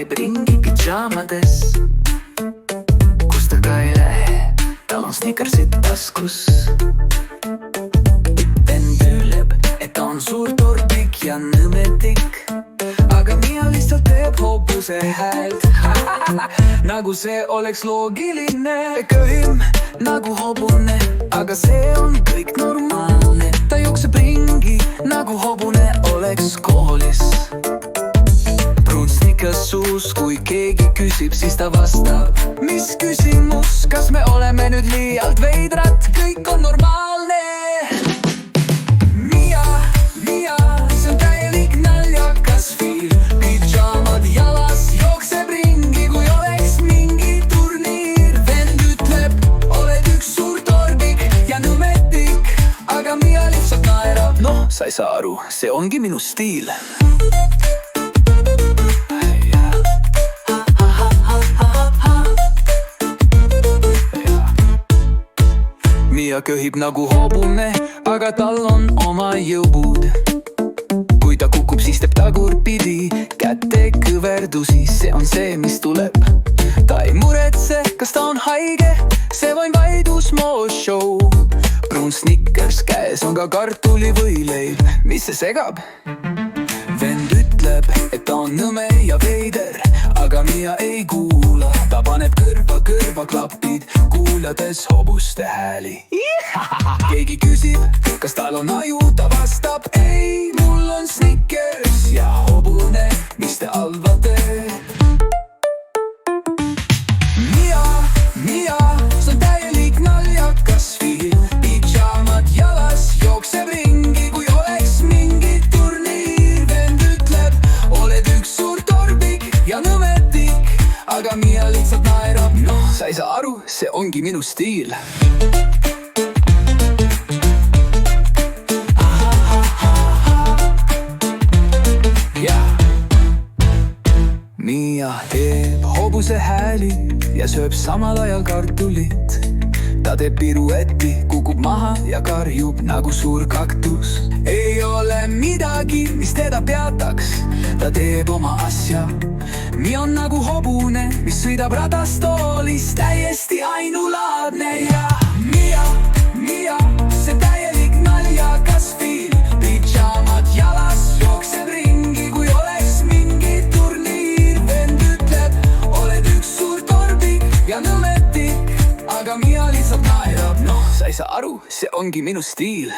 käib ringi pidžaamades. Kus ta ka ei lähe, tal on snickersid taskus. Vend ütleb, et ta on suur torbik ja nõmedik, aga Mia lihtsalt teeb hobuse häält. Nagu see oleks loogiline. Köhim nagu hobune, aga see on kõik normaalne. Ta jookseb ringi nagu hobune oleks koolis. Pruun snickers suus, kui keegi küsib, siis ta vastab. Mis küsimus, kas me oleme nüüd liialt veidrad? Kõik on normaalne. Mia, see on täielik naljakas film. Pidžaamad jalas, jookseb ringi, kui oleks mingi turniir. Vend ütleb, oled üks suur torbik ja nõmedik, aga Mia lihtsalt naerab. Noh, sa ei saa aru, see ongi minu stiil. Mia köhib nagu hobune, aga tal on oma jõud. Kui ta kukub, siis teeb tagurpidi käte kõverdusi, see on see, mis tuleb. Ta ei muretse, kas ta on haige, see vaid vaidusmoo show. Pruun snickers käes on ka kartulivõileib, mis see segab? Vend ütleb, et ta on nõme ja veider, aga Mia ei kuula. Ta paneb kõrvaklapid, kuulades hobuste hääli. Keegi küsib, kas tal on aju, ta vastab ei, mul on snickers ja hobune, mis te arvate? Mia, see on täielik naljakas film. Pidžaamad jalas, jookseb ringi, kui oleks mingi turniir. Vend ütleb, oled üks suur torbik ja nõmedik, aga Mia lihtsalt naerab. Noh, sa ei saa aru, see ongi minu stiil. Mia teeb hobuse hääli ja sööb samal ajal kartulit. Ta teeb piruetti, kukub maha ja karjub nagu suur kaktus. Ei ole midagi, mis teda peataks, ta teeb oma asja. Mia on nagu hobune, mis sõidab ratastoolis, täiesti ainulaadne. Ja Mia, see täielik naljakas film. Pidžaamad jalas, jookseb ringi, kui oleks mingi turniir. Vend ütleb, oled üks suur torbik ja nõmedik, aga Mia lihtsalt naerab. Noh, sa ei saa aru, see ongi minu stiil.